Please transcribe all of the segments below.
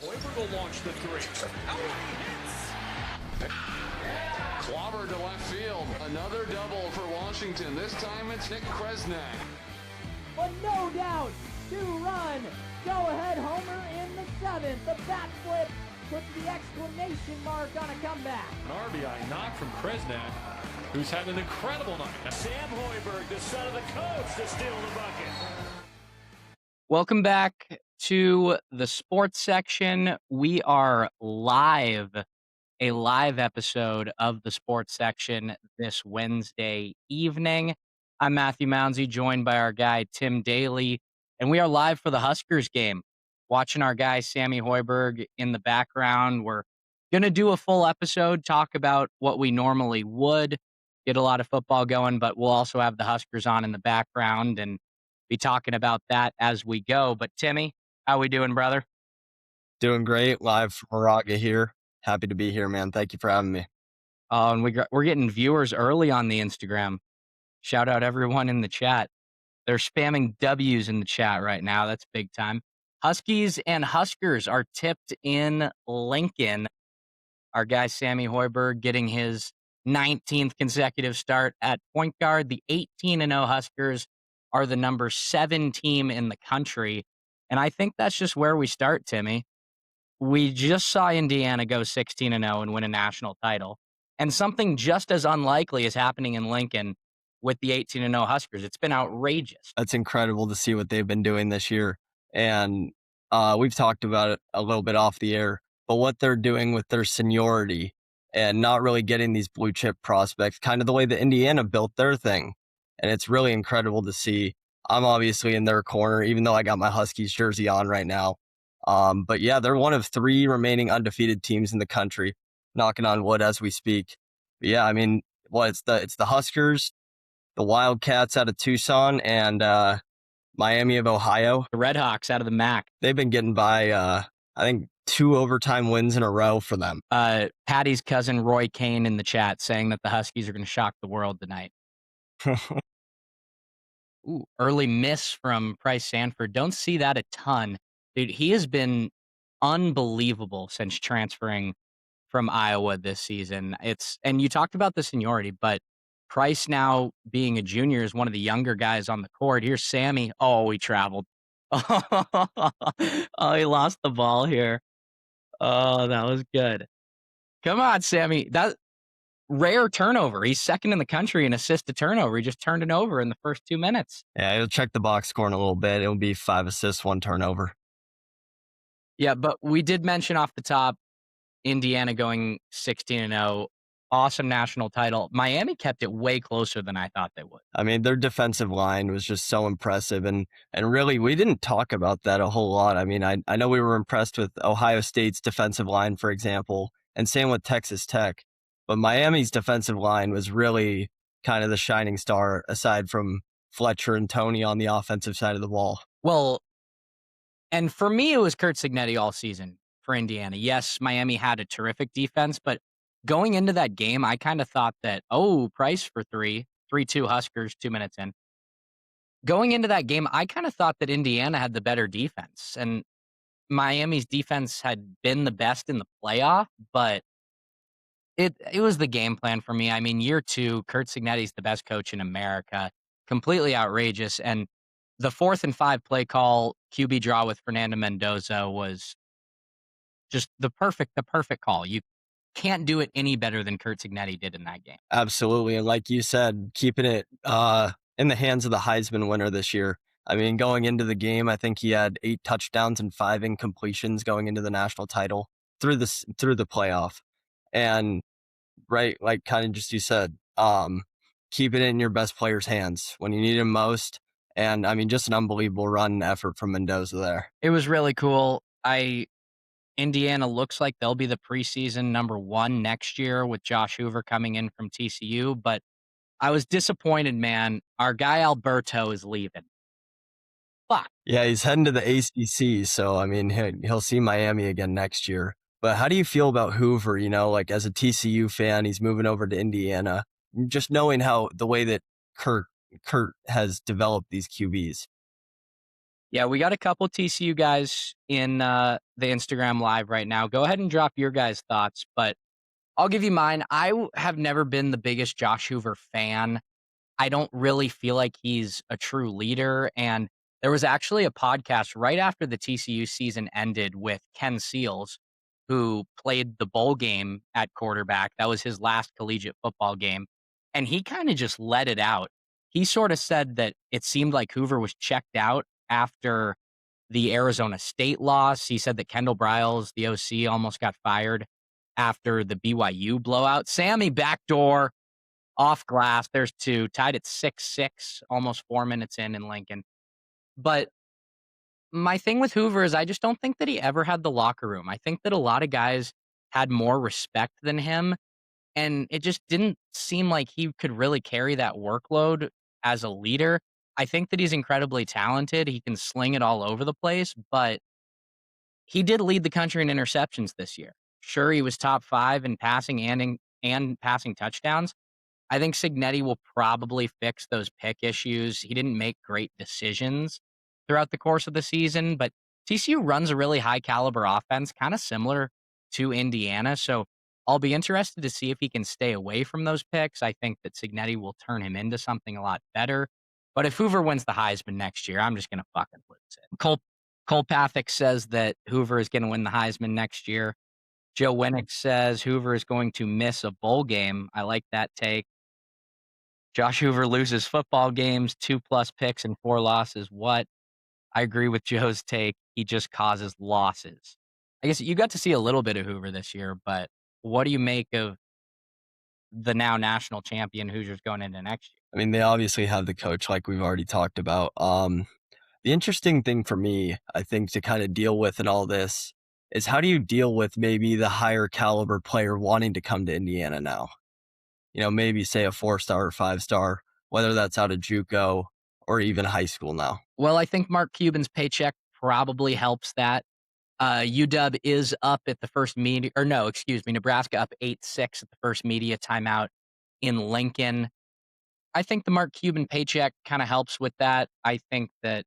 Hoiberg will launch the three. Oh, he hits! Clobber to left field. Another double for Washington. This time it's Nick Kresnak. But no doubt, 2-run, go-ahead homer in the 7th. The bat flip puts the exclamation mark on a comeback. An RBI knock from Kresnak, who's had an incredible night. Sam Hoiberg, the son of the coach, to steal the bucket. Welcome back to the sports section. We are live, a live episode of the sports section this Wednesday evening. I'm Matthew Mounsey, joined by our guy, Tim Daly, and we are live for the Huskers game. Watching our guy, Sammy Hoiberg, in the background. We're going to do a full episode, talk about what we normally would, get a lot of football going, but we'll also have the Huskers on in the background and be talking about that as we go. But Timmy, how we doing, brother? Doing great. Live from Moraga here. Happy to be here, man. Thank you for having me. And we're getting viewers early on the Instagram. Shout out everyone in the chat. They're spamming W's in the chat right now. That's big time. Huskies and Huskers are tipped in Lincoln. Our guy Sammy Hoiberg getting his 19th consecutive start at point guard. The 18-0 Huskers are the number 7 team in the country. And I think that's just where we start, Timmy. We just saw Indiana go 16-0 and win a national title. And something just as unlikely is happening in Lincoln with the 18-0 Huskers. It's been outrageous. That's incredible to see what they've been doing this year. And we've talked about it a little bit off the air, but what they're doing with their seniority and not really getting these blue chip prospects, kind of the way that Indiana built their thing. And it's really incredible to see. I'm obviously in their corner, even though I got my Huskies jersey on right now. But yeah, they're one of 3 remaining undefeated teams in the country, knocking on wood as we speak. But yeah, I mean, it's the Huskers, the Wildcats out of Tucson, and Miami of Ohio. The Redhawks out of the MAC. They've been getting by, I think, 2 overtime wins in a row for them. Patty's cousin Roy Kane in the chat saying that the Huskies are going to shock the world tonight. Ooh, early miss from Price Sanford. Don't see that a ton. Dude, he has been unbelievable since transferring from Iowa this season. And you talked about the seniority, but Price now being a junior is one of the younger guys on the court. Here's Sammy. Oh, he traveled. Oh, he lost the ball here. Oh, that was good. Come on, Sammy. That rare turnover. He's second in the country in assist to turnover. He just turned it over in the first 2 minutes. Yeah, he'll check the box score in a little bit. It'll be 5 assists, 1 turnover. Yeah, but we did mention off the top, Indiana going 16-0. Awesome national title. Miami kept it way closer than I thought they would. I mean, their defensive line was just so impressive. And really, we didn't talk about that a whole lot. I mean, I know we were impressed with Ohio State's defensive line, for example, and same with Texas Tech. But Miami's defensive line was really kind of the shining star, aside from Fletcher and Tony on the offensive side of the ball. Well, and for me, it was Curt Cignetti all season for Indiana. Yes, Miami had a terrific defense, but going into that game, I kind of thought that, Price for 3-2 Huskers, 2 minutes in. Going into that game, I kind of thought that Indiana had the better defense, and Miami's defense had been the best in the playoff, but it was the game plan for me. I mean, year 2, Curt Cignetti's the best coach in America. Completely outrageous. And the 4th and 5 play call, QB draw with Fernando Mendoza was just the perfect call. You can't do it any better than Curt Cignetti did in that game. Absolutely. And like you said, keeping it in the hands of the Heisman winner this year. I mean, going into the game, I think he had 8 touchdowns and 5 incompletions going into the national title through the playoff. And right, like kind of just you said, keep it in your best player's hands when you need him most. And I mean, just an unbelievable run and effort from Mendoza there. It was really cool. Indiana looks like they'll be the preseason number 1 next year with Josh Hoover coming in from TCU. But I was disappointed, man. Our guy Alberto is leaving. Fuck. Yeah, he's heading to the ACC. So, I mean, he'll see Miami again next year. But how do you feel about Hoover? You know, like as a TCU fan, he's moving over to Indiana. Just knowing how the way that Kurt has developed these QBs. Yeah, we got a couple TCU guys in the Instagram live right now. Go ahead and drop your guys' thoughts, but I'll give you mine. Have never been the biggest Josh Hoover fan. I don't really feel like he's a true leader. And there was actually a podcast right after the TCU season ended with Ken Seals, who played the bowl game at quarterback. That was his last collegiate football game. And he kind of just let it out. He sort of said that it seemed like Hoover was checked out after the Arizona State loss. He said that Kendall Briles, the OC, almost got fired after the BYU blowout. Sammy backdoor off glass. There's two, tied at 6-6, almost 4 minutes in Lincoln. But my thing with Hoover is I just don't think that he ever had the locker room. I think that a lot of guys had more respect than him, and it just didn't seem like he could really carry that workload as a leader. I think that he's incredibly talented. He can sling it all over the place, but he did lead the country in interceptions this year. Sure, he was top 5 in passing and passing touchdowns. I think Cignetti will probably fix those pick issues. He didn't make great decisions throughout the course of the season, but TCU runs a really high caliber offense, kind of similar to Indiana. So I'll be interested to see if he can stay away from those picks. I think that Cignetti will turn him into something a lot better. But if Hoover wins the Heisman next year, I'm just going to fucking lose it. Cole Pathick says that Hoover is going to win the Heisman next year. Joe Winnick says Hoover is going to miss a bowl game. I like that take. Josh Hoover loses football games, 2+ picks and 4 losses. What? I agree with Joe's take. He just causes losses. I guess you got to see a little bit of Hoover this year, but what do you make of the now national champion Hoosiers going into next year? I mean, they obviously have the coach like we've already talked about. The interesting thing for me, I think, to kind of deal with in all this is how do you deal with maybe the higher caliber player wanting to come to Indiana now? Maybe say a 4-star or 5-star, whether that's out of JUCO or even high school now. Well, I think Mark Cuban's paycheck probably helps that. UW is up at the first media, or no, excuse me, Nebraska up 8-6 at the first media timeout in Lincoln. I think the Mark Cuban paycheck kind of helps with that. I think that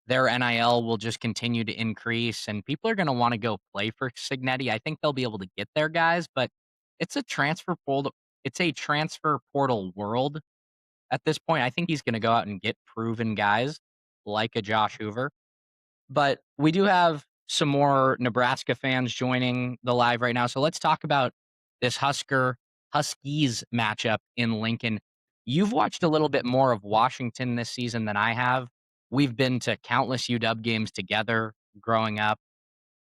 their NIL will just continue to increase, and people are going to want to go play for Cignetti. I think they'll be able to get their guys, but it's a transfer portal. It's a transfer portal world at this point. I think he's going to go out and get proven guys like a Josh Hoover. But we do have some more Nebraska fans joining the live right now. So let's talk about this Huskies matchup in Lincoln. You've watched a little bit more of Washington this season than I have. We've been to countless UW games together growing up.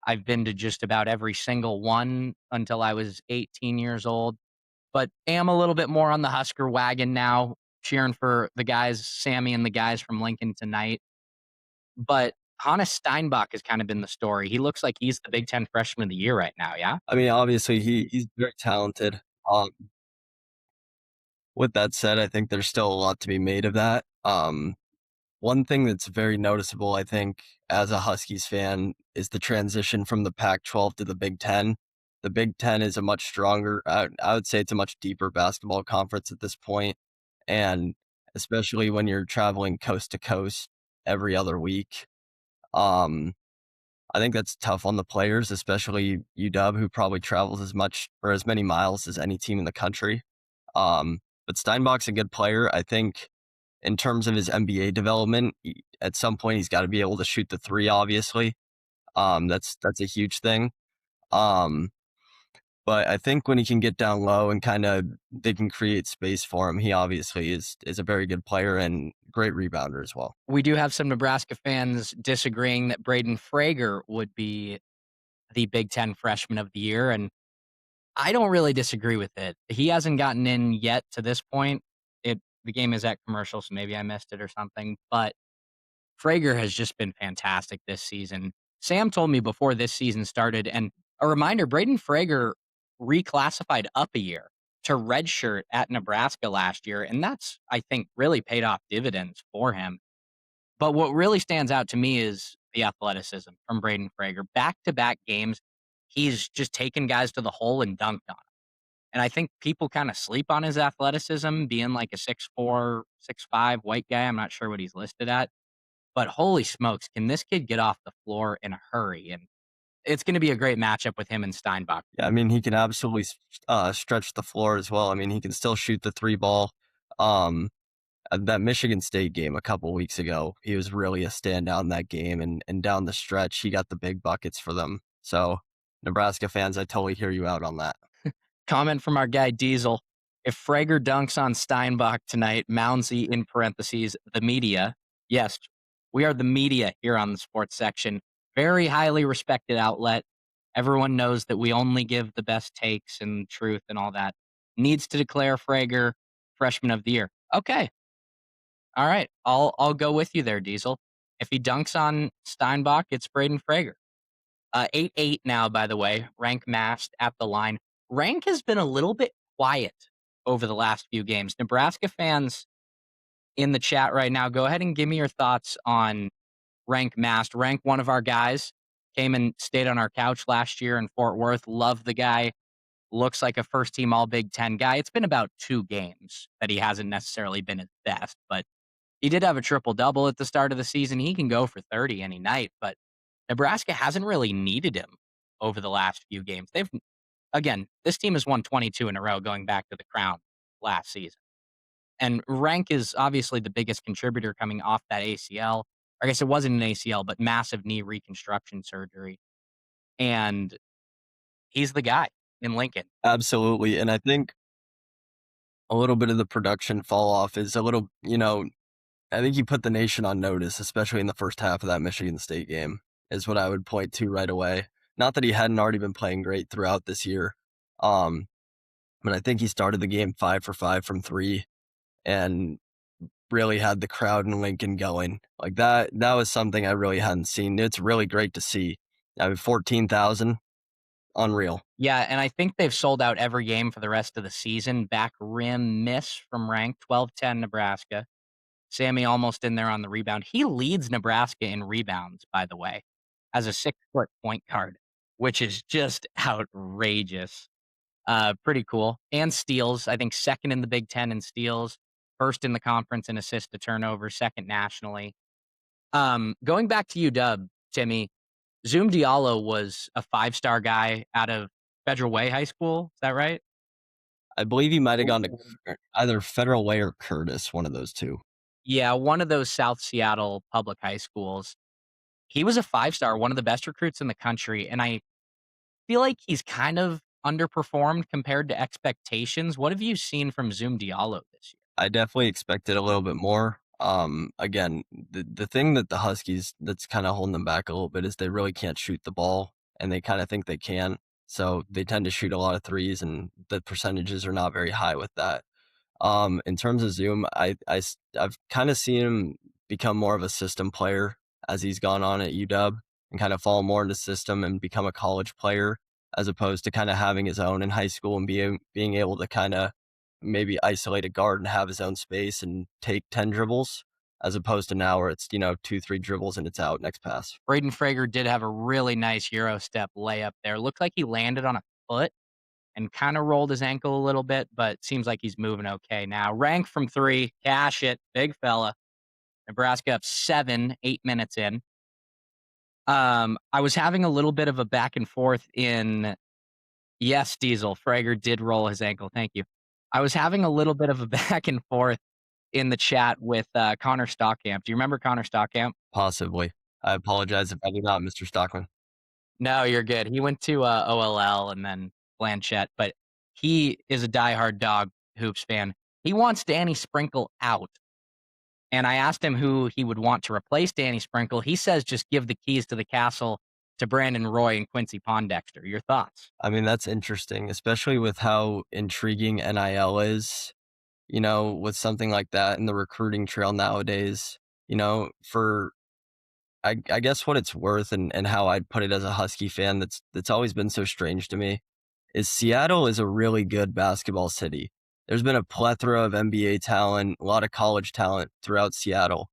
I've been to just about every single one until I was 18 years old, but am a little bit more on the Husker wagon now, cheering for the guys, Sammy and the guys from Lincoln tonight. But Hannes Steinbach has kind of been the story. He looks like he's the Big Ten Freshman of the Year right now, yeah? I mean, obviously, he's very talented. With that said, I think there's still a lot to be made of that. One thing that's very noticeable, I think, as a Huskies fan, is the transition from the Pac-12 to the Big Ten. The Big Ten is a much stronger, I would say it's a much deeper basketball conference at this point, and especially when you're traveling coast to coast every other week. I think that's tough on the players, especially UW, who probably travels as much or as many miles as any team in the country. But Steinbach's a good player. I think in terms of his NBA development, at some point he's got to be able to shoot the 3, obviously. That's a huge thing. But I think when he can get down low and kind of they can create space for him, he obviously is a very good player and great rebounder as well. We do have some Nebraska fans disagreeing that Braden Frager would be the Big Ten Freshman of the Year, and I don't really disagree with it. He hasn't gotten in yet to this point. The game is at commercial, so maybe I missed it or something, but Frager has just been fantastic this season. Sam told me before this season started, and a reminder, Braden Frager reclassified up a year to redshirt at Nebraska last year, and that's, I think, really paid off dividends for him. But what really stands out to me is the athleticism from Braden Frager. Back-to-back games, he's just taken guys to the hole and dunked on them. And I think people kind of sleep on his athleticism, being like a 6'4", 6'5" white guy. I'm not sure what he's listed at. but holy smokes, can this kid get off the floor in a hurry? And it's going to be a great matchup with him and Steinbach. Yeah, I mean, he can absolutely stretch the floor as well. I mean, he can still shoot the three ball. That Michigan State game a couple weeks ago, he was really a standout in that game, and down the stretch, he got the big buckets for them. So, Nebraska fans, I totally hear you out on that. Comment from our guy Diesel. If Frager dunks on Steinbach tonight, Mounsey in parentheses, the media. Yes, we are the media here on the sports section. Very highly respected outlet. Everyone knows that we only give the best takes and truth and all that. Needs to declare Frager freshman of the year. Okay. All right. I'll go with you there, Diesel. If he dunks on Steinbach, it's Braden Frager. 8-8 now, by the way. Rank masked at the line. Rank has been a little bit quiet over the last few games. Nebraska fans in the chat right now, go ahead and give me your thoughts on Rank masked. Rank, one of our guys, came and stayed on our couch last year in Fort Worth. Love the guy. Looks like a first-team All-Big Ten guy. It's been about 2 games that he hasn't necessarily been his best, but he did have a triple-double at the start of the season. He can go for 30 any night, but Nebraska hasn't really needed him over the last few games. Again, this team has won 22 in a row going back to the crown last season. And Rank is obviously the biggest contributor coming off that ACL. I guess it wasn't an ACL, but massive knee reconstruction surgery. And he's the guy in Lincoln. Absolutely. And I think a little bit of the production fall off is a little, I think he put the nation on notice, especially in the first half of that Michigan State game, is what I would point to right away. Not that he hadn't already been playing great throughout this year, but I think he started the game 5 for 5 from 3 and really had the crowd in Lincoln going. Like that was something I really hadn't seen. It's really great to see. I mean, 14,000, unreal. Yeah, and I think they've sold out every game for the rest of the season. Back rim miss from Rank, 12-10 Nebraska. Sammy almost in there on the rebound. He leads Nebraska in rebounds, by the way, as a 6-foot point guard, which is just outrageous. Pretty cool. And steals, I think second in the Big Ten in steals, first in the conference in assist to turnover, second nationally. Going back to UW, Timmy, Zoom Diallo was a 5-star guy out of Federal Way High School. Is that right? I believe he might have gone to either Federal Way or Curtis, one of those two. Yeah, one of those South Seattle public high schools. He was a 5-star, one of the best recruits in the country, and I feel like he's kind of underperformed compared to expectations. What have you seen from Zoom Diallo this year? I definitely expected a little bit more. Again, the thing that the Huskies that's kind of holding them back a little bit is they really can't shoot the ball, and they kind of think they can. So they tend to shoot a lot of threes, and the percentages are not very high with that. In terms of Zoom, I've kind of seen him become more of a system player as he's gone on at UW and kind of fall more into system and become a college player, as opposed to kind of having his own in high school and being able to kind of maybe isolate a guard and have his own space and take 10 dribbles, as opposed to now where it's, 2-3 dribbles and it's out, next pass. Braden Frager did have a really nice Euro step layup there. Looked like he landed on a foot and kind of rolled his ankle a little bit, but seems like he's moving okay now. Rank from 3, cash it, big fella. Nebraska up 7, 8 minutes in. I was having a little bit of a back and forth in, yes, Diesel, Frager did roll his ankle, thank you. I was having a little bit of a back and forth in the chat with Connor Stockamp. Do you remember Connor Stockamp? Possibly. I apologize if I do not, Mr. Stockman. No, you're good. He went to OLL and then Blanchette, but he is a diehard Dog Hoops fan. He wants Danny Sprinkle out. And I asked him who he would want to replace Danny Sprinkle. He says just give the keys to the castle to Brandon Roy and Quincy Pondexter. Your thoughts? I mean, that's interesting, especially with how intriguing NIL is, with something like that in the recruiting trail nowadays, for I guess what it's worth and how I'd put it as a Husky fan that's always been so strange to me is Seattle is a really good basketball city. There's been a plethora of NBA talent, a lot of college talent throughout Seattle.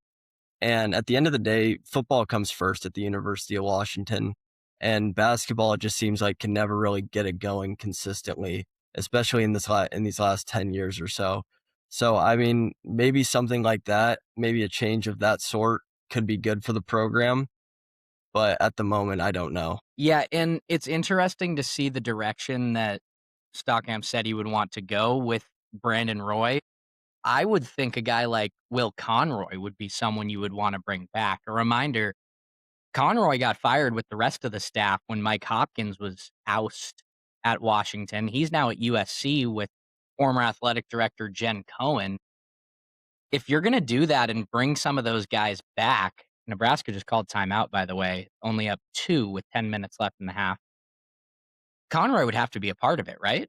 And at the end of the day, football comes first at the University of Washington. And basketball, it just seems like can never really get it going consistently, especially in these last 10 years or so. So, I mean, maybe something like that, maybe a change of that sort could be good for the program. But at the moment, I don't know. Yeah, and it's interesting to see the direction that Stockham said he would want to go with Brandon Roy. I would think a guy like Will Conroy would be someone you would want to bring back. A reminder, Conroy got fired with the rest of the staff when Mike Hopkins was ousted at Washington. He's now at USC with former athletic director Jen Cohen. If you're going to do that and bring some of those guys back, Nebraska just called timeout, by the way, only up 2 with 10 minutes left in the half. Conroy would have to be a part of it, right?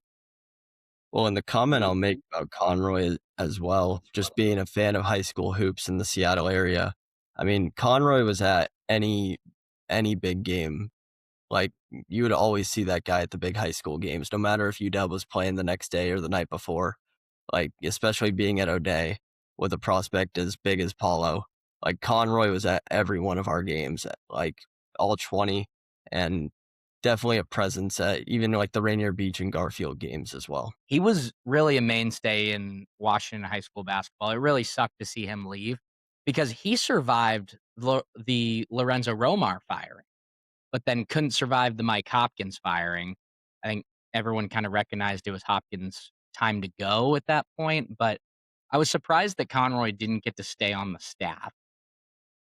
Well, and the comment I'll make about Conroy as well, just being a fan of high school hoops in the Seattle area. I mean, Conroy was at any big game. Like, you would always see that guy at the big high school games, no matter if UW was playing the next day or the night before. Like, especially being at O'Day with a prospect as big as Paulo. Like, Conroy was at every one of our games, like all 20, and definitely a presence at even like the Rainier Beach and Garfield games as well. He was really a mainstay in Washington high school basketball. It really sucked to see him leave because he survived the Lorenzo Romar firing, but then couldn't survive the Mike Hopkins firing. I think everyone kind of recognized it was Hopkins' time to go at that point, but I was surprised that Conroy didn't get to stay on the staff.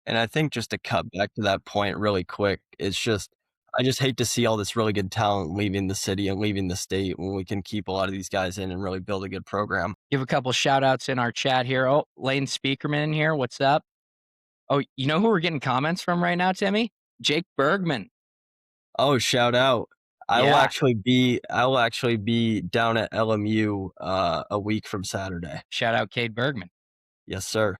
And I think just to cut back to that point really quick, it's just, I just hate to see all this really good talent leaving the city and leaving the state when we can keep a lot of these guys in and really build a good program. Give a couple shout outs in our chat here. Oh, Lane Speakerman in here. What's up? Oh, you know who we're getting comments from right now, Timmy? Jake Bergman. Oh, shout out. I will Yeah. actually be down at LMU a week from Saturday. Shout out Cade Bergman. Yes, sir.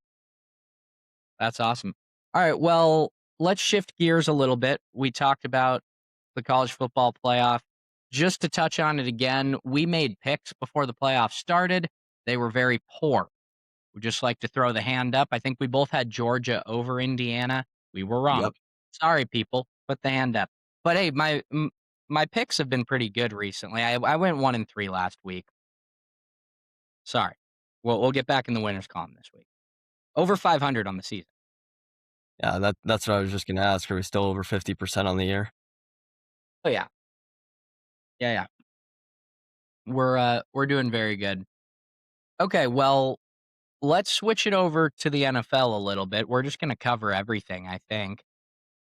That's awesome. All right, well, let's shift gears a little bit. We talked about the college football playoff. Just to touch on it again, we made picks before the playoff started. They were very poor. We'd just like to throw the hand up. I think we both had Georgia over Indiana. We were wrong. Yep. Sorry, people. Put the hand up. But hey, my picks have been pretty good recently. I went 1-3 last week. Sorry. We'll get back in the winners column this week. Over 500 on the season. Yeah, that's what I was just going to ask. Are we still over 50% on the year? Oh yeah. Yeah. We're doing very good. Okay, well, let's switch it over to the NFL a little bit. We're just going to cover everything, I think.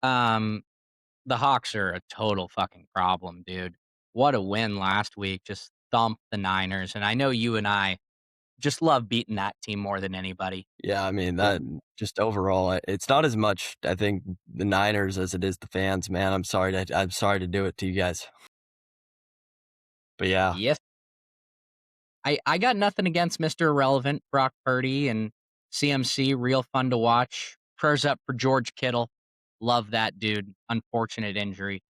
The Hawks are a total fucking problem, dude. What a win last week. Just thumped the Niners. And I know you and I just love beating that team more than anybody. Yeah, I mean, that just overall, it's not as much, I think, the Niners as it is the fans, man. I'm sorry to do it to you guys. But yeah. Yes. I got nothing against Mr. Irrelevant, Brock Purdy, and CMC. Real fun to watch. Prayers up for George Kittle. Love that dude. Unfortunate injury.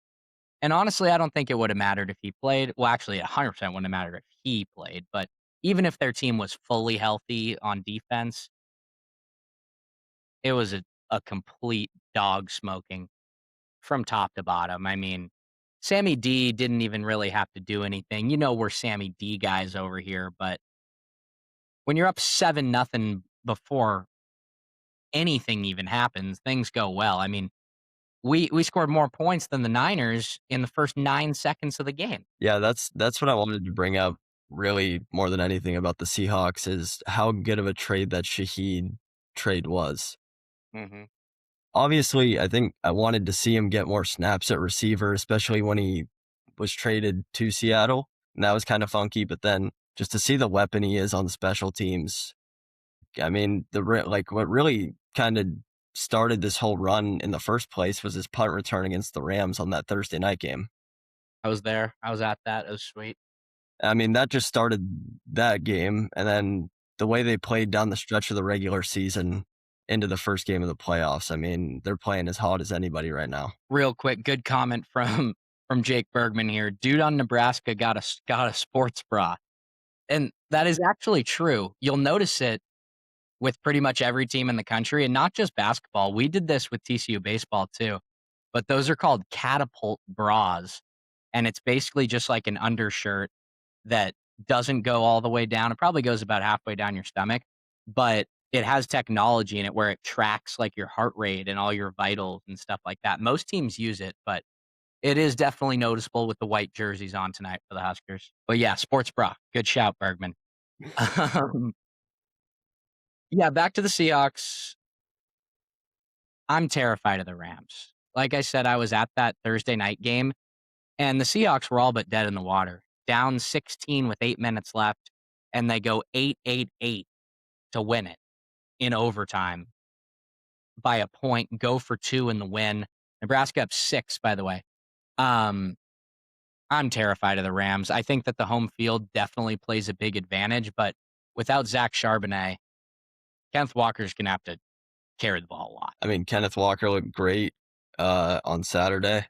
And honestly, I don't think it would have mattered if he played. Well, actually, 100% wouldn't have mattered if he played. But even if their team was fully healthy on defense, it was a complete dog smoking from top to bottom. I mean, Sammy D didn't even really have to do anything. You know, we're Sammy D guys over here, but when you're up 7-0 before anything even happens, things go well. I mean, we scored more points than the Niners in the first 9 seconds of the game. Yeah, that's what I wanted to bring up really more than anything about the Seahawks is how good of a trade that Shaheed trade was. Mm-hmm. Obviously, I think I wanted to see him get more snaps at receiver, especially when he was traded to Seattle. And that was kind of funky, but then just to see the weapon he is on the special teams. I mean, what really kind of started this whole run in the first place was his punt return against the Rams on that Thursday night game. I was there. I was at that. It was sweet. I mean, that just started that game. And then the way they played down the stretch of the regular season into the first game of the playoffs. I mean, they're playing as hot as anybody right now. Real quick, good comment from Jake Bergman here. Dude on Nebraska got a sports bra. And that is actually true. You'll notice it with pretty much every team in the country, and not just basketball. We did this with TCU baseball too. But those are called catapult bras. And it's basically just like an undershirt that doesn't go all the way down. It probably goes about halfway down your stomach, but it has technology in it where it tracks like your heart rate and all your vitals and stuff like that. Most teams use it, but it is definitely noticeable with the white jerseys on tonight for the Huskers. But yeah, sports bra. Good shout, Bergman. Um, yeah, back to the Seahawks. I'm terrified of the Rams. Like I said, I was at that Thursday night game, and the Seahawks were all but dead in the water. Down 16 with 8 minutes left, and they go 8-8-8 to win it in overtime by a point, go for 2 in the win. Nebraska up 6, by the way. I'm terrified of the Rams. I think that the home field definitely plays a big advantage, but without Zach Charbonnet, Kenneth Walker's going to have to carry the ball a lot. I mean, Kenneth Walker looked great on Saturday.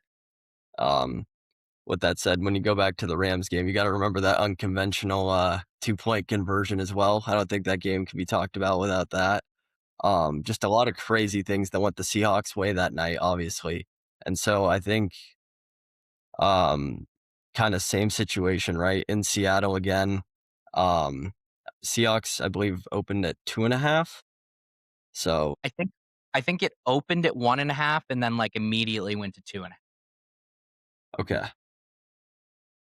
With that said, when you go back to the Rams game, you got to remember that unconventional 2-point conversion as well. I don't think that game can be talked about without that. Just a lot of crazy things that went the Seahawks' way that night, obviously. And so I think kind of same situation, right? In Seattle again. Seahawks, I believe, opened at 2.5. So I think it opened at 1.5 and then like immediately went to 2.5. okay.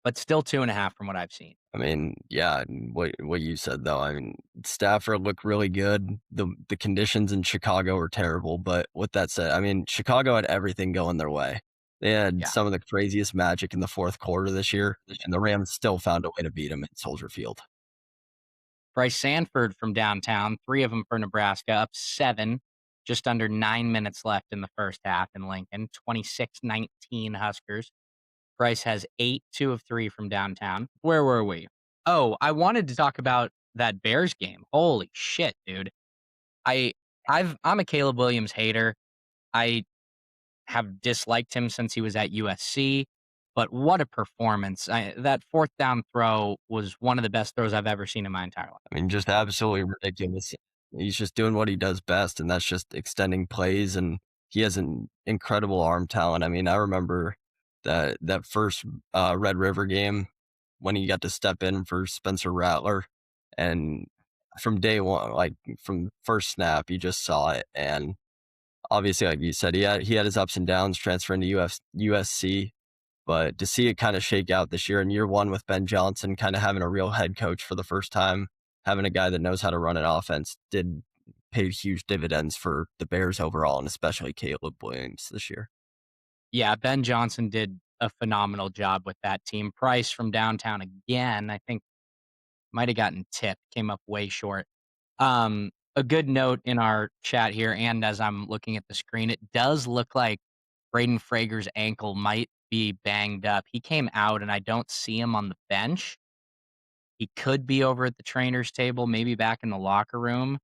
But still 2.5 from what I've seen. I mean, yeah, what you said though. I mean, Stafford looked really good. The conditions in Chicago were terrible, but with that said, I mean, Chicago had everything going their way. They had some of the craziest magic in the fourth quarter this year, and the Rams still found a way to beat them at Soldier Field. Bryce Sanford from downtown, 3 of them for Nebraska, up 7, just under 9 minutes left in the first half in Lincoln, 26-19 Huskers. Bryce has 8, 2 of 3 from downtown. Where were we? Oh, I wanted to talk about that Bears game. Holy shit, dude. I'm a Caleb Williams hater. I have disliked him since he was at USC, but what a performance. That fourth down throw was one of the best throws I've ever seen in my entire life. I mean, just absolutely ridiculous. He's just doing what he does best, and that's just extending plays, and he has an incredible arm talent. I mean, I remember that first Red River game when he got to step in for Spencer Rattler, and from day one, like from first snap, you just saw it. And obviously, like you said, he had his ups and downs transferring to USC, but to see it kind of shake out this year in year one with Ben Johnson kind of having a real head coach for the first time, having a guy that knows how to run an offense, did pay huge dividends for the Bears overall, and especially Caleb Williams this year. Yeah, Ben Johnson did a phenomenal job with that team. Price from downtown again, I think might have gotten tipped, came up way short. A good note in our chat here, and as I'm looking at the screen, it does look like Braden Frager's ankle might be banged up. He came out, and I don't see him on the bench. He could be over at the trainer's table, maybe back in the locker room,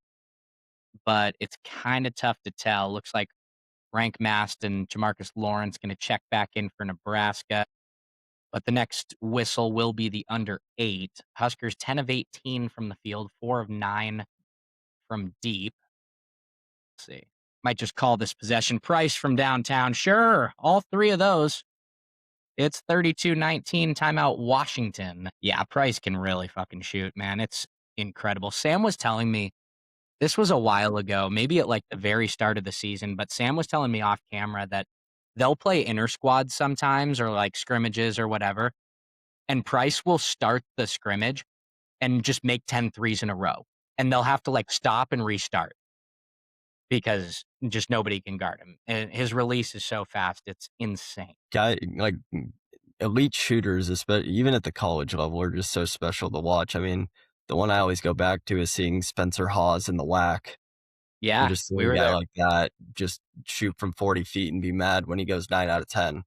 but it's kind of tough to tell. Looks like Rank Mast and Jamarcus Lawrence going to check back in for Nebraska. But the next whistle will be the under 8. Huskers 10 of 18 from the field, 4 of 9 from deep. Let's see. Might just call this possession. Price from downtown. Sure, all 3 of those. It's 32-19, timeout Washington. Yeah, Price can really fucking shoot, man. It's incredible. Sam was telling me, this was a while ago, maybe at like the very start of the season, but Sam was telling me off camera that they'll play inter squads sometimes or like scrimmages or whatever, and Price will start the scrimmage and just make 10 threes in a row. And they'll have to like stop and restart because just nobody can guard him. And his release is so fast, it's insane. Guy, like elite shooters, especially even at the college level, are just so special to watch. I mean, the one I always go back to is seeing Spencer Hawes in the WAC. Yeah, just seeing a guy like that just shoot from 40 feet and be mad when he goes 9 out of 10.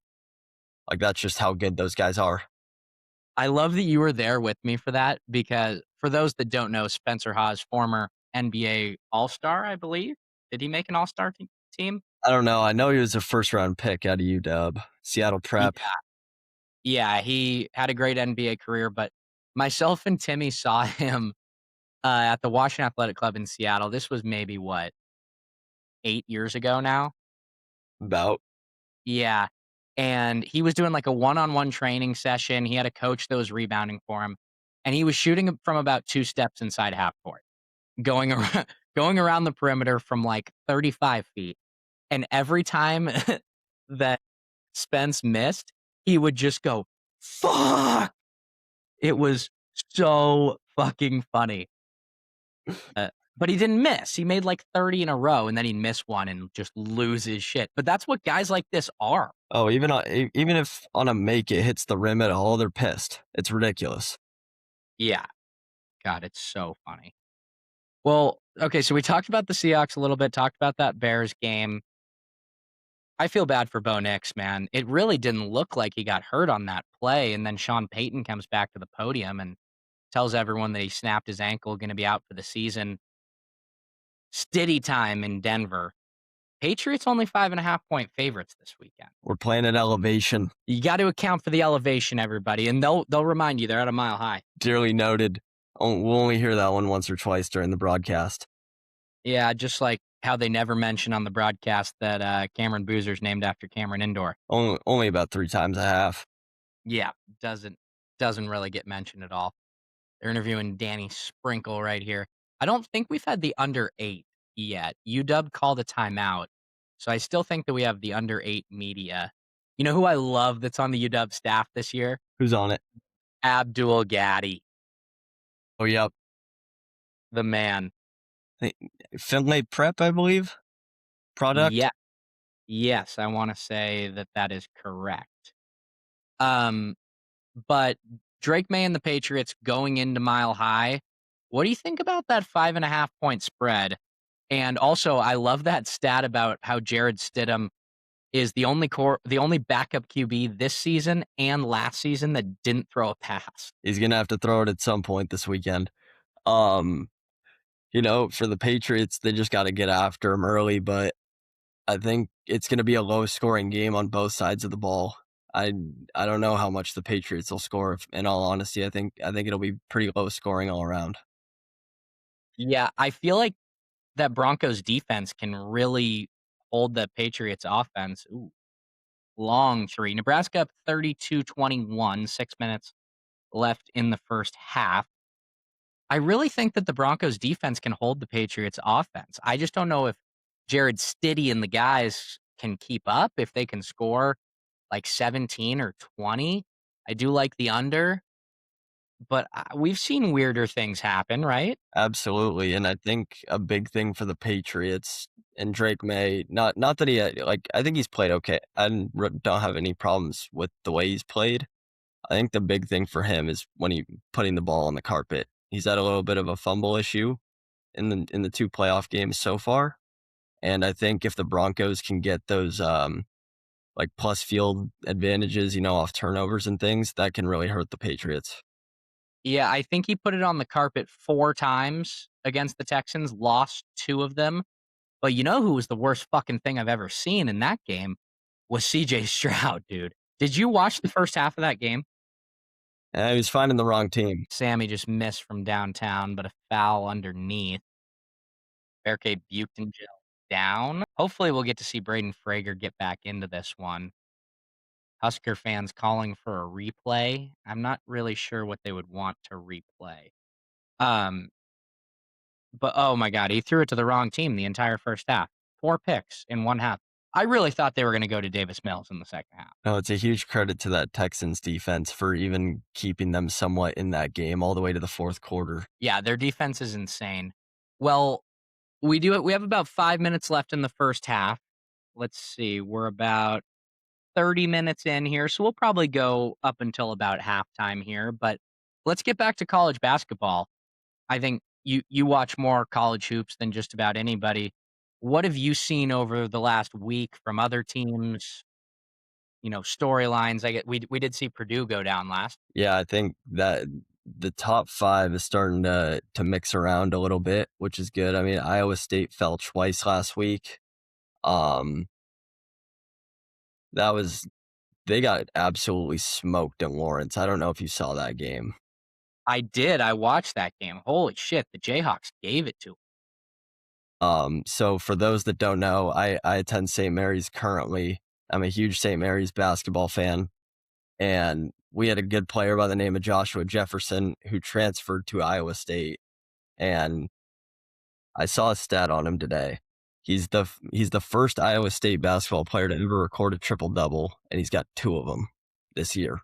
Like, that's just how good those guys are. I love that you were there with me for that, because for those that don't know, Spencer Hawes, former NBA All-Star, I believe. Did he make an All-Star team? I don't know. I know he was a first-round pick out of UW, Seattle Prep. Yeah, he had a great NBA career, but myself and Timmy saw him at the Washington Athletic Club in Seattle. This was maybe, 8 years ago now? About. Yeah, and he was doing like a one-on-one training session. He had a coach that was rebounding for him, and he was shooting from about 2 steps inside half court, going going around the perimeter from like 35 feet. And every time that Spence missed, he would just go, fuck. It was so fucking funny. But he didn't miss. He made like 30 in a row, and then he'd miss one and just lose his shit. But that's what guys like this are. Oh, even if on a make it hits the rim at all, they're pissed. It's ridiculous. Yeah. God, it's so funny. Well, okay, so we talked about the Seahawks a little bit, talked about that Bears game. I feel bad for Bo Nix, man. It really didn't look like he got hurt on that play, and then Sean Payton comes back to the podium and tells everyone that he snapped his ankle, going to be out for the season. Stiddy time in Denver. Patriots only 5.5-point favorites this weekend. We're playing at elevation. You got to account for the elevation, everybody, and they'll remind you they're at a mile high. Dearly noted. We'll only hear that one once or twice during the broadcast. Yeah, just like how they never mention on the broadcast that Cameron Boozer's named after Cameron Indoor. Only about 3 times a half. Yeah, doesn't really get mentioned at all. They're interviewing Danny Sprinkle right here. I don't think we've had the under 8 yet. UW called a timeout, so I still think that we have the under 8 media. You know who I love that's on the UW staff this year? Who's on it? Abdul Gaddy. Oh, yep. The man. Finlay Prep, I believe. Product? Yeah. Yes, I want to say that is correct. But Drake May and the Patriots going into Mile High. What do you think about that 5.5-point spread? And also, I love that stat about how Jared Stidham is the only backup QB this season and last season that didn't throw a pass. He's going to have to throw it at some point this weekend. For the Patriots, they just got to get after him early, but I think it's going to be a low-scoring game on both sides of the ball. I don't know how much the Patriots will score. In all honesty, I think it'll be pretty low-scoring all around. Yeah, I feel like that Broncos defense can really hold the Patriots offense. Ooh, long three. Nebraska up 32-21, 6 minutes left in the first half. I really think that the Broncos defense can hold the Patriots offense. I just don't know if Jared Stiddy and the guys can keep up, if they can score like 17 or 20. I do like the under, but we've seen weirder things happen, right? Absolutely, and I think a big thing for the Patriots and Drake May, not that he had, I think he's played okay. I don't have any problems with the way he's played. I think the big thing for him is when he putting the ball on the carpet. He's had a little bit of a fumble issue in the 2 playoff games so far, and I think if the Broncos can get those plus field advantages, off turnovers and things, that can really hurt the Patriots. Yeah, I think he put it on the carpet 4 times against the Texans, lost 2 of them. But you know who was the worst fucking thing I've ever seen in that game was CJ Stroud, dude. Did you watch the first half of that game? He was finding the wrong team. Sammy just missed from downtown, but a foul underneath. Barricade Buchton down. Hopefully we'll get to see Braden Frager get back into this one. Husker fans calling for a replay. I'm not really sure what they would want to replay. But oh my God, he threw it to the wrong team the entire first half. 4 picks in one half. I really thought they were going to go to Davis Mills in the second half. No, it's a huge credit to that Texans defense for even keeping them somewhat in that game all the way to the fourth quarter. Yeah, their defense is insane. Well, we have about 5 minutes left in the first half. Let's see, we're about 30 minutes in here, so we'll probably go up until about halftime here. But let's get back to college basketball. I think you watch more college hoops than just about anybody. What have you seen over the last week from other teams? Storylines. We did see Purdue go down last. Yeah, I think that the top 5 is starting to mix around a little bit, which is good. I mean, Iowa State fell twice last week. They got absolutely smoked in Lawrence. I don't know if you saw that game. I did. I watched that game. Holy shit, the Jayhawks gave it to them. So for those that don't know, I attend St. Mary's currently. I'm a huge St. Mary's basketball fan, and we had a good player by the name of Joshua Jefferson who transferred to Iowa State, and I saw a stat on him today. He's the first Iowa State basketball player to ever record a triple-double, and he's got 2 of them this year.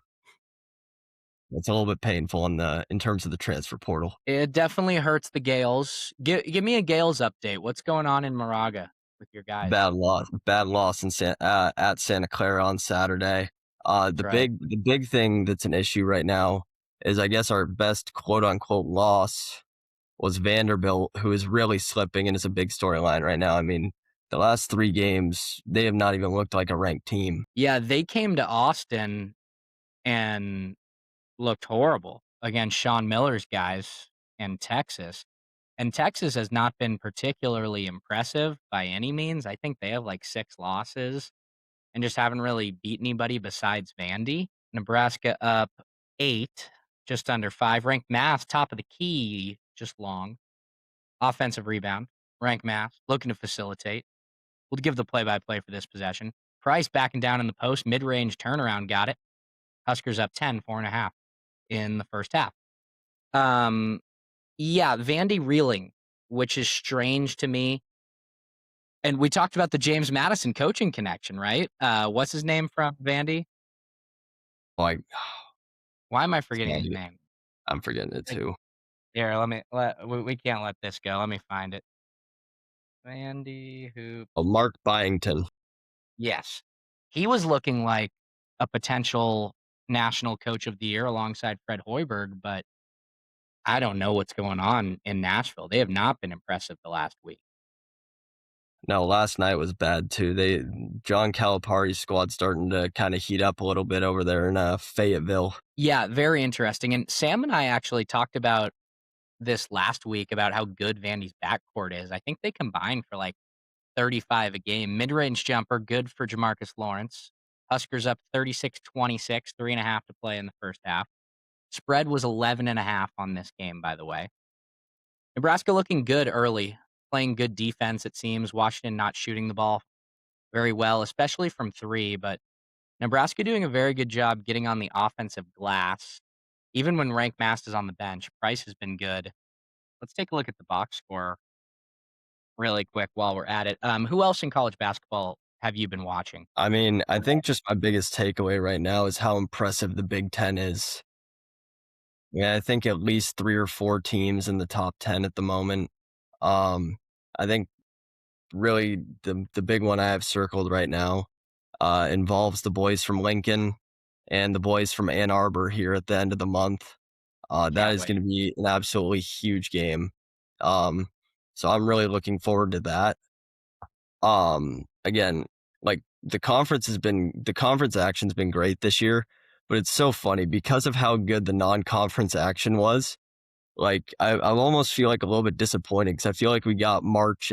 It's a little bit painful in terms of the transfer portal. It definitely hurts the Gales. Give me a Gales update. What's going on in Moraga with your guys? Bad loss at Santa Clara on Saturday. The big thing that's an issue right now is, I guess, our best quote unquote loss was Vanderbilt, who is really slipping and is a big storyline right now. I mean, the last 3 games, they have not even looked like a ranked team. Yeah, they came to Austin and looked horrible against Sean Miller's guys in Texas. And Texas has not been particularly impressive by any means. I think they have like 6 losses and just haven't really beat anybody besides Vandy. Nebraska up 8, just under 5. Ranked Mass, top of the key, just long. Offensive rebound. Ranked Mass, looking to facilitate. We'll give the play-by-play for this possession. Price backing down in the post. Mid-range turnaround, got it. Huskers up 10, 4.5 in the first half. Yeah, Vandy reeling, which is strange to me. And we talked about the James Madison coaching connection, right? What's his name from Vandy? Like, Why am I forgetting his name? I'm forgetting it too. Here, we can't let this go. Let me find it. Vandy who? Oh, Mark Byington. Yes. He was looking like a potential national coach of the year alongside Fred Hoiberg, but I don't know what's going on in Nashville. They have not been impressive the last week. No, last night was bad too. John Calipari's squad starting to kind of heat up a little bit over there in Fayetteville. Yeah, very interesting. And Sam and I actually talked about this last week about how good Vandy's backcourt is. I think they combined for like 35 a game. Mid-range jumper, good for Jamarcus Lawrence. Huskers up 36-26, 3.5 to play in the first half. Spread was 11.5 on this game, by the way. Nebraska looking good early, playing good defense, it seems. Washington not shooting the ball very well, especially from 3, but Nebraska doing a very good job getting on the offensive glass. Even when Rank Mast is on the bench, Price has been good. Let's take a look at the box score really quick while we're at it. Who else in college basketball have you been watching? I mean, I think just my biggest takeaway right now is how impressive the Big Ten is. Yeah, I think at least 3 or 4 teams in the top 10 at the moment. I think really the big one I have circled right now involves the boys from Lincoln and the boys from Ann Arbor here at the end of the month. That is going to be an absolutely huge game. So I'm really looking forward to that. Again, like the conference action's been great this year, but it's so funny because of how good the non-conference action was. Like I almost feel like a little bit disappointed because I feel like we got March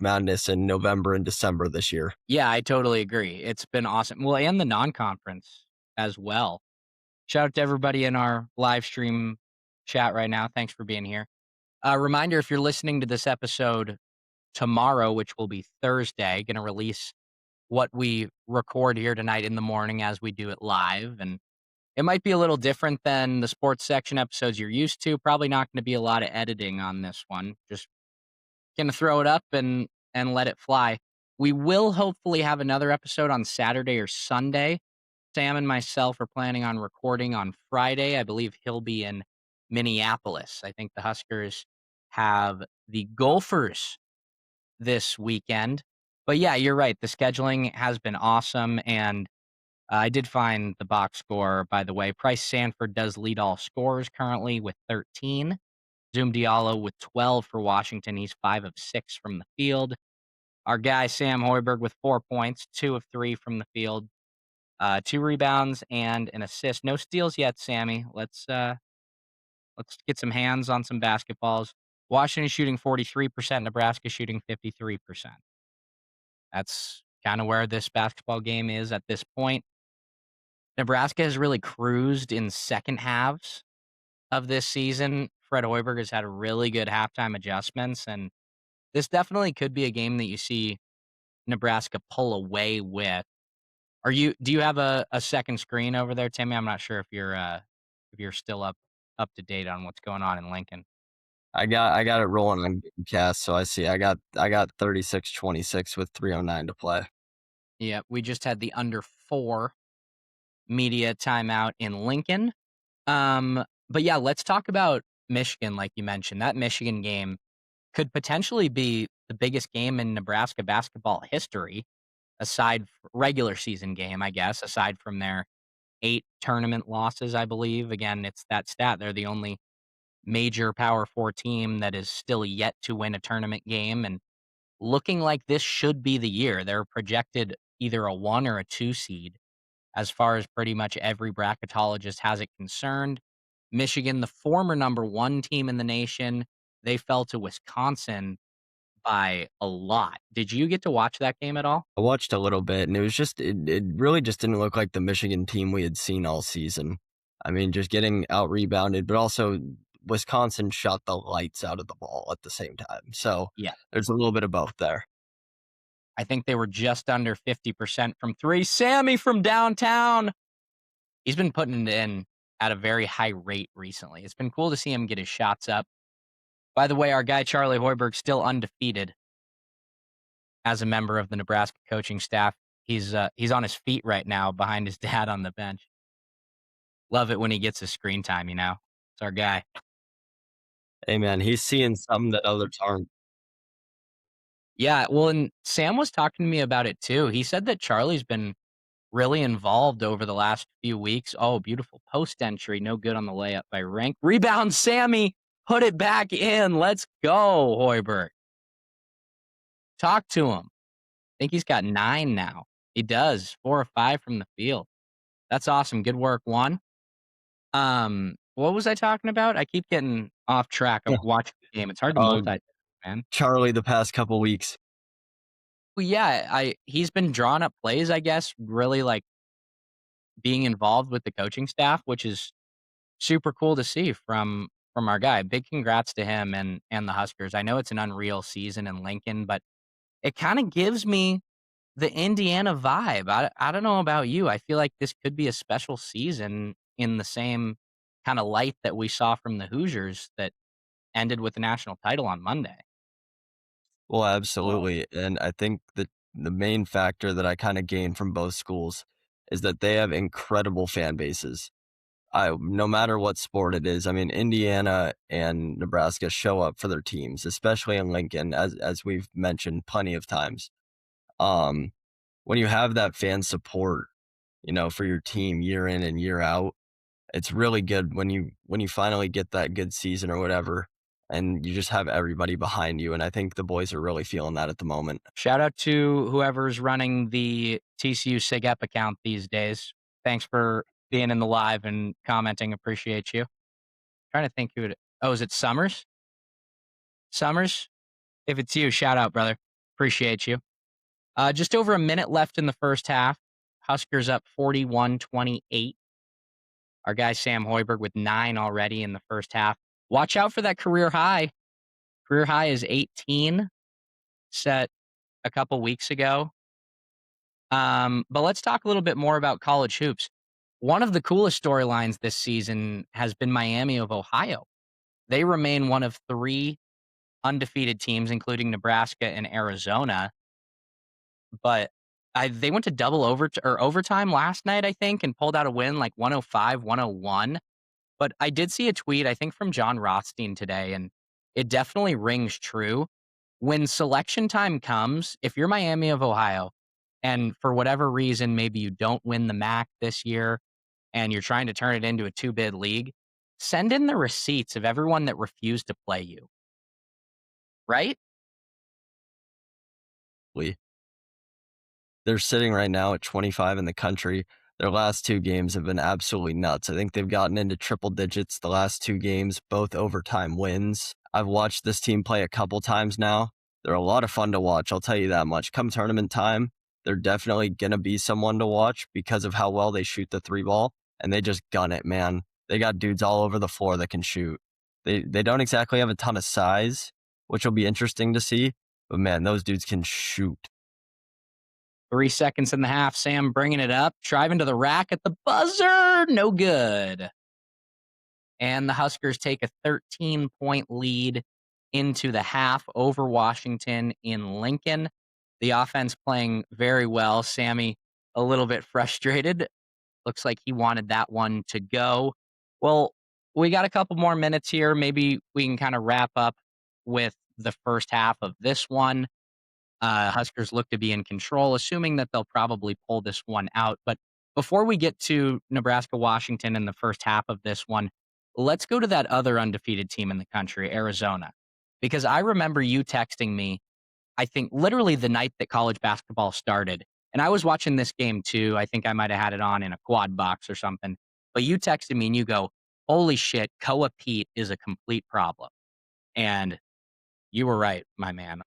Madness in November and December this year. Yeah, I totally agree. It's been awesome. Well, and the non-conference as well. Shout out to everybody in our live stream chat right now. Thanks for being here. Reminder, if you're listening to this episode tomorrow, which will be Thursday, going to release what we record here tonight in the morning as we do it live. And it might be a little different than the sports section episodes you're used to. Probably not going to be a lot of editing on this one. Just going to throw it up and let it fly. We will hopefully have another episode on Saturday or Sunday. Sam and myself are planning on recording on Friday. I believe he'll be in Minneapolis. I think the Huskers have the Gophers this weekend. But yeah, you're right. The scheduling has been awesome. And I did find the box score, by the way. Price Sanford does lead all scorers currently with 13. Zoom Diallo with 12 for Washington. He's 5 of 6 from the field. Our guy, Sam Hoiberg, with 4 points, 2 of 3 from the field. 2 rebounds and an assist. No steals yet, Sammy. Let's get some hands on some basketballs. Washington shooting 43%, Nebraska shooting 53%. That's kind of where this basketball game is at this point. Nebraska has really cruised in second halves of this season. Fred Hoiberg has had really good halftime adjustments, and this definitely could be a game that you see Nebraska pull away with. Do you have a second screen over there, Timmy? I'm not sure if you're still up to date on what's going on in Lincoln. I got it rolling on Gamecast, so I got 36-26 with 3:09 to play. Yeah, we just had the under 4 media timeout in Lincoln. But yeah, let's talk about Michigan, like you mentioned. That Michigan game could potentially be the biggest game in Nebraska basketball history, regular season game, I guess, aside from their 8 tournament losses, I believe. Again, it's that stat. They're the only major Power 4 team that is still yet to win a tournament game, and looking like this should be the year. They're projected either a 1 or a 2 seed as far as pretty much every bracketologist has it concerned. Michigan, the former number 1 team in the nation, they fell to Wisconsin by a lot. Did you get to watch that game at all? I watched a little bit, and it really just didn't look like the Michigan team we had seen all season. I mean, just getting out rebounded, but also Wisconsin shot the lights out of the ball at the same time. So Yeah. there's a little bit of both there. I think they were just under 50% from 3. Sammy from downtown. He's been putting it in at a very high rate recently. It's been cool to see him get his shots up. By the way, our guy Charlie Hoiberg still undefeated as a member of the Nebraska coaching staff. He's on his feet right now behind his dad on the bench. Love it when he gets his screen time, you know. It's our guy. Hey man, he's seeing something that others aren't. Yeah, well, and Sam was talking to me about it too. He said that Charlie's been really involved over the last few weeks. Oh, beautiful post entry. No good on the layup by Rank. Rebound, Sammy. Put it back in. Let's go, Hoiberg. Talk to him. I think he's got 9 now. He does. 4 or 5 from the field. That's awesome. Good work, one. What was I talking about? I keep getting off track of watching the game. It's hard to multitask, man. Charlie the past couple weeks. Well, yeah, he's been drawing up plays, I guess, really like being involved with the coaching staff, which is super cool to see from our guy. Big congrats to him and the Huskers. I know it's an unreal season in Lincoln, but it kind of gives me the Indiana vibe. I don't know about you. I feel like this could be a special season in the same kind of light that we saw from the Hoosiers that ended with the national title on Monday. Well, absolutely. And I think that the main factor that I kind of gained from both schools is that they have incredible fan bases. No matter what sport it is, I mean, Indiana and Nebraska show up for their teams, especially in Lincoln, as we've mentioned plenty of times. When you have that fan support, for your team year in and year out, it's really good when you finally get that good season or whatever, and you just have everybody behind you. And I think the boys are really feeling that at the moment. Shout out to whoever's running the TCU SIGEP account these days. Thanks for being in the live and commenting. Appreciate you. Trying to think who it. Oh, is it Summers? Summers? If it's you, shout out, brother. Appreciate you. Just over a minute left in the first half. Huskers up 41-28. Our guy Sam Hoiberg with 9 already in the first half. Watch out for that career high. Career high is 18, set a couple weeks ago. But let's talk a little bit more about college hoops. One of the coolest storylines this season has been Miami of Ohio. They remain one of 3 undefeated teams, including Nebraska and Arizona. But they went to double overtime last night, I think, and pulled out a win like 105-101. But I did see a tweet, I think, from John Rothstein today, and it definitely rings true. When selection time comes, if you're Miami of Ohio, and for whatever reason, maybe you don't win the MAC this year, and you're trying to turn it into a 2-bid league, send in the receipts of everyone that refused to play you. Right? They're sitting right now at 25 in the country. Their last 2 games have been absolutely nuts. I think they've gotten into triple digits the last 2 games, both overtime wins. I've watched this team play a couple times now. They're a lot of fun to watch, I'll tell you that much. Come tournament time, they're definitely going to be someone to watch because of how well they shoot the 3-ball, and they just gun it, man. They got dudes all over the floor that can shoot. They don't exactly have a ton of size, which will be interesting to see, but man, those dudes can shoot. 3 seconds in the half. Sam bringing it up, driving to the rack at the buzzer. No good. and the Huskers take a 13-point lead into the half over Washington in Lincoln. The offense playing very well. Sammy a little bit frustrated. Looks like he wanted that one to go. Well, we got a couple more minutes here. Maybe we can kind of wrap up with the first half of this one. Huskers look to be in control, assuming that they'll probably pull this one out. But before we get to Nebraska, Washington in the first half of this one, let's go to that other undefeated team in the country, Arizona. Because I remember you texting me, I think literally the night that college basketball started. And I was watching this game too. I think I might have had it on in a quad box or something. But you texted me and you go, holy shit, Koa Pete is a complete problem. And you were right, my man.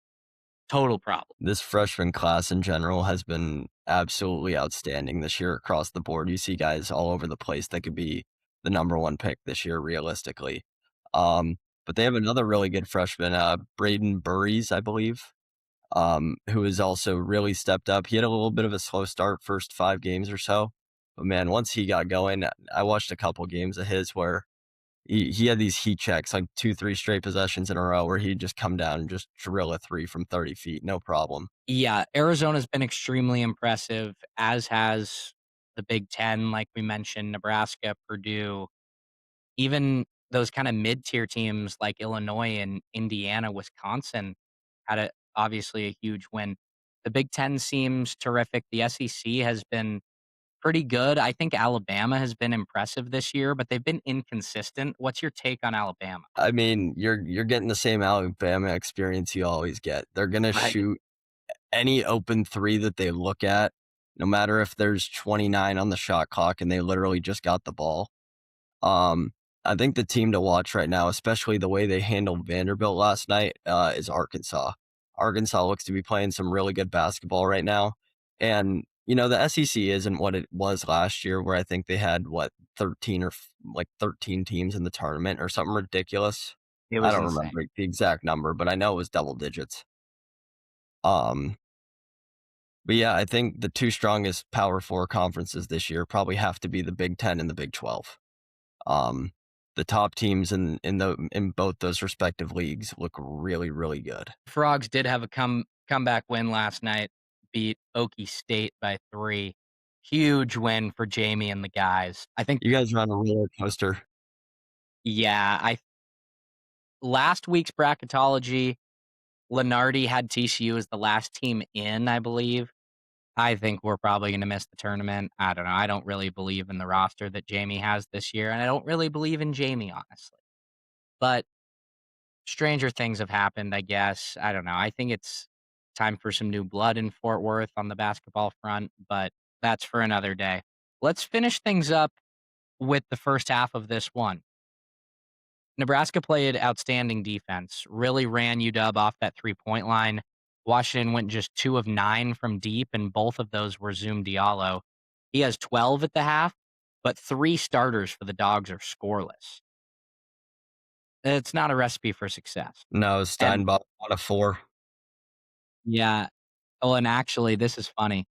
Total problem. This freshman class in general has been absolutely outstanding this year across the board. You see guys all over the place that could be the number one pick this year, realistically. But they have another really good freshman, Braden Burries, I believe, who has also really stepped up. He had a little bit of a slow start first 5 games or so. But man, once he got going, I watched a couple games of his where he had these heat checks, like 2-3 straight possessions in a row where he'd just come down and just drill a 3 from 30 feet, no problem. Yeah, Arizona's been extremely impressive, as has the Big Ten, like we mentioned, Nebraska, Purdue, even those kind of mid-tier teams like Illinois and Indiana, Wisconsin had obviously a huge win. The Big Ten seems terrific. The SEC has been pretty good. I think Alabama has been impressive this year, but they've been inconsistent. What's your take on Alabama? I mean, you're getting the same Alabama experience you always get. They're going to shoot any open 3 that they look at, no matter if there's 29 on the shot clock and they literally just got the ball. I think the team to watch right now, especially the way they handled Vanderbilt last night, is Arkansas. Arkansas looks to be playing some really good basketball right now. And, you know, the SEC isn't what it was last year, where I think they had, 13 teams in the tournament or something ridiculous. It was I don't insane. remember the exact number, but I know it was double digits. But yeah, I think the 2 strongest Power 4 conferences this year probably have to be the Big Ten and the Big 12. The top teams in both those respective leagues look really, really good. Frogs did have a comeback win last night, beat Okie State by 3. Huge win for Jamie and the guys. I think you guys are on a roller coaster. Yeah, last week's bracketology, Lenardi had TCU as the last team in, I believe. I think we're probably going to miss the tournament. I don't know. I don't really believe in the roster that Jamie has this year, and I don't really believe in Jamie, honestly. But stranger things have happened, I guess. I don't know. I think it's time for some new blood in Fort Worth on the basketball front, but that's for another day. Let's finish things up with the first half of this one. Nebraska played outstanding defense, really ran UW off that 3-point line. Washington went just 2 of 9 from deep, and both of those were Zoom Diallo. He has 12 at the half, but 3 starters for the Dogs are scoreless. It's not a recipe for success. No, Steinbach on a 4. Yeah. Oh, and actually, this is funny.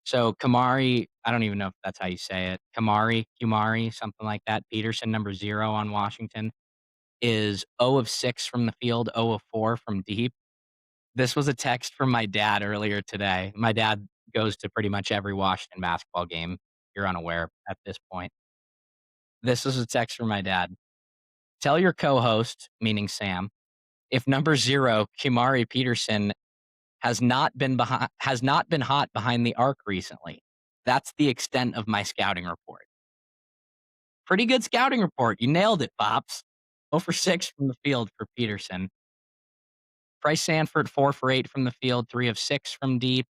So Kamari, I don't even know if that's how you say it. Kumari, something like that. Peterson, number 0 on Washington, is 0 of 6 from the field, 0 of 4 from deep. This was a text from my dad earlier today. My dad goes to pretty much every Washington basketball game. You're unaware at this point. This was a text from my dad. Tell your co-host, meaning Sam, if number 0, Kimari Peterson, has not been hot behind the arc recently. That's the extent of my scouting report. Pretty good scouting report. You nailed it, Pops. 0 for 6 from the field for Peterson. Bryce Sanford, 4 for 8 from the field, 3 of 6 from deep,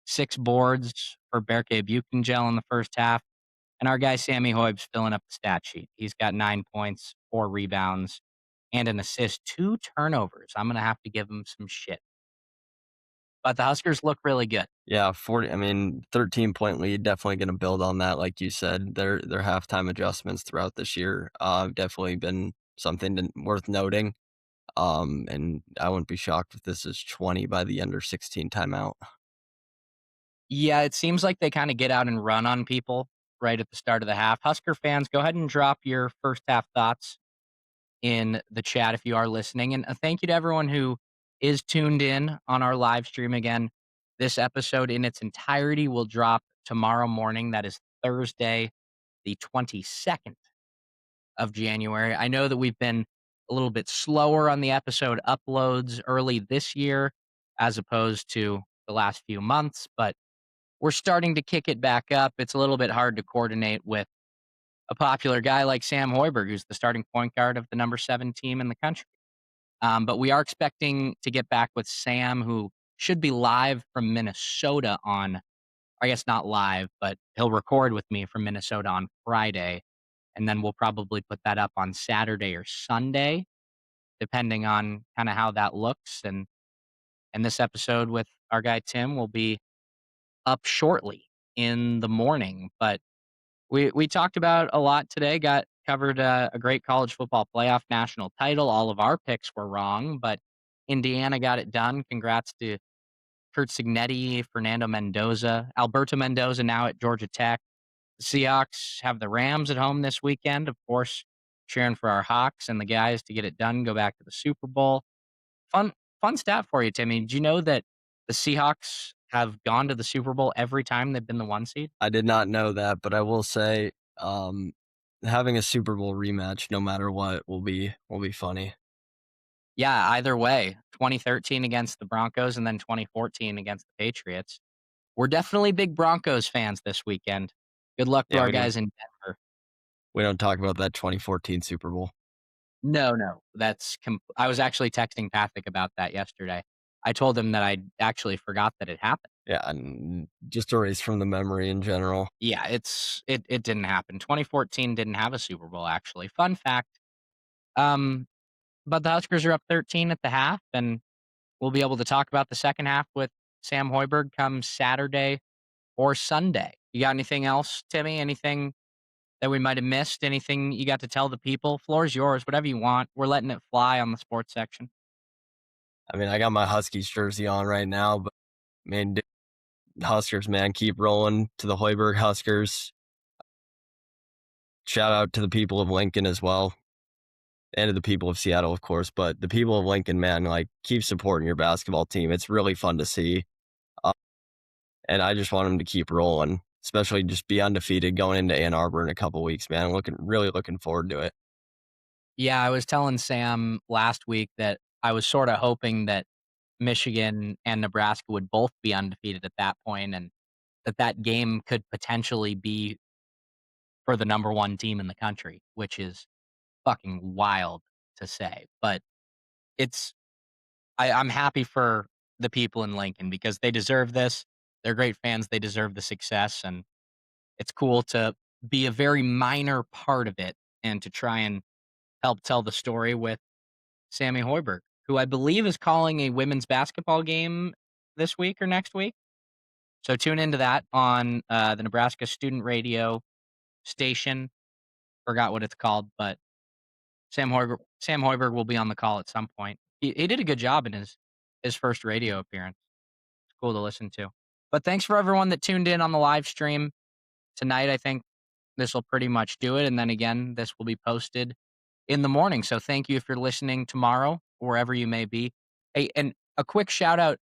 6 boards for Berke Buchengel in the first half. And our guy Sammy Hoyb's filling up the stat sheet. He's got 9 points, 4 rebounds, and an assist, 2 turnovers. I'm going to have to give him some shit. But the Huskers look really good. Yeah, 13-point lead, definitely going to build on that. Like you said, their halftime adjustments throughout this year have definitely been something worth noting. And I wouldn't be shocked if this is 20 by the under 16 timeout. Yeah, it seems like they kind of get out and run on people right at the start of the half. Husker fans, go ahead and drop your first half thoughts in the chat if you are listening. And a thank you to everyone who is tuned in on our live stream again. This episode in its entirety will drop tomorrow morning. That is Thursday, the 22nd of January. I know that we've been a little bit slower on the episode uploads early this year as opposed to the last few months, but we're starting to kick it back up. It's a little bit hard to coordinate with a popular guy like Sam Hoiberg, who's the starting point guard of the number 7 team in the country. But we are expecting to get back with Sam, who should be live from Minnesota on, I guess not live, but he'll record with me from Minnesota on Friday. And then we'll probably put that up on Saturday or Sunday, depending on kind of how that looks. And this episode with our guy Tim will be up shortly in the morning. But we talked about a lot today, covered a great college football playoff national title. All of our picks were wrong, but Indiana got it done. Congrats to Curt Cignetti, Fernando Mendoza, Alberto Mendoza now at Georgia Tech. The Seahawks have the Rams at home this weekend. Of course, cheering for our Hawks and the guys to get it done, go back to the Super Bowl. Fun stat for you, Timmy. Did you know that the Seahawks have gone to the Super Bowl every time they've been the 1 seed? I did not know that, but I will say having a Super Bowl rematch, no matter what, will be funny. Yeah, either way, 2013 against the Broncos and then 2014 against the Patriots. We're definitely big Broncos fans this weekend. Good luck to our guys in Denver. We don't talk about that 2014 Super Bowl. No. I was actually texting Patrick about that yesterday. I told him that I actually forgot that it happened. Yeah, and just erase from the memory in general. Yeah, it didn't happen. 2014 didn't have a Super Bowl, actually. Fun fact. But the Huskers are up 13 at the half, and we'll be able to talk about the second half with Sam Hoiberg come Saturday or Sunday. You got anything else, Timmy? Anything that we might have missed? Anything you got to tell the people? Floor's yours, whatever you want. We're letting it fly on the sports section. I mean, I got my Huskies jersey on right now, but man, Huskers, man, keep rolling to the Hoiberg Huskers. Shout out to the people of Lincoln as well, and to the people of Seattle, of course. But the people of Lincoln, man, like, keep supporting your basketball team. It's really fun to see, and I just want them to keep rolling. Especially just be undefeated going into Ann Arbor in a couple weeks, man. Really looking forward to it. Yeah, I was telling Sam last week that I was sort of hoping that Michigan and Nebraska would both be undefeated at that point, and that game could potentially be for the number 1 team in the country, which is fucking wild to say. But I'm happy for the people in Lincoln because they deserve this. They're great fans. They deserve the success, and it's cool to be a very minor part of it and to try and help tell the story with Sammy Hoiberg, who I believe is calling a women's basketball game this week or next week. So tune into that on the Nebraska Student Radio station. Forgot what it's called, but Sam Hoiberg will be on the call at some point. He did a good job in his first radio appearance. It's cool to listen to. But thanks for everyone that tuned in on the live stream tonight. I think this will pretty much do it. And then again, this will be posted in the morning. So thank you if you're listening tomorrow, wherever you may be. Hey, and a quick shout out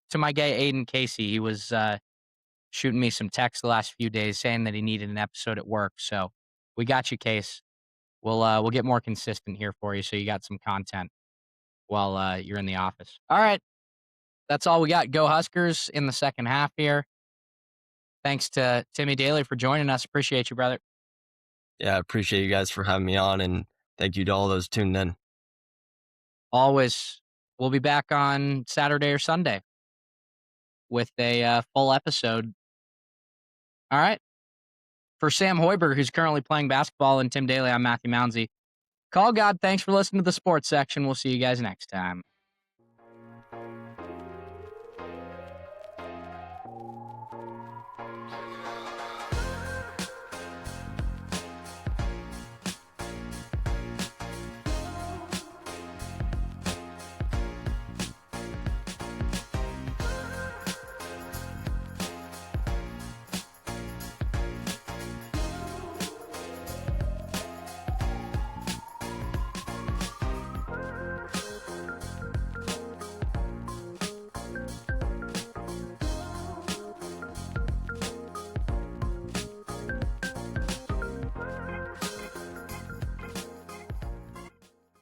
to my guy, Aiden Casey. He was shooting me some texts the last few days saying that he needed an episode at work. So we got you, Case. We'll get more consistent here for you so you got some content while you're in the office. All right. That's all we got. Go Huskers in the second half here. Thanks to Timmy Daly for joining us. Appreciate you, brother. Yeah, I appreciate you guys for having me on, and thank you to all those tuned in. Always. We'll be back on Saturday or Sunday with a full episode. All right. For Sam Hoiberg, who's currently playing basketball, and Tim Daly, I'm Matthew Mounsey. Call God. Thanks for listening to the sports section. We'll see you guys next time.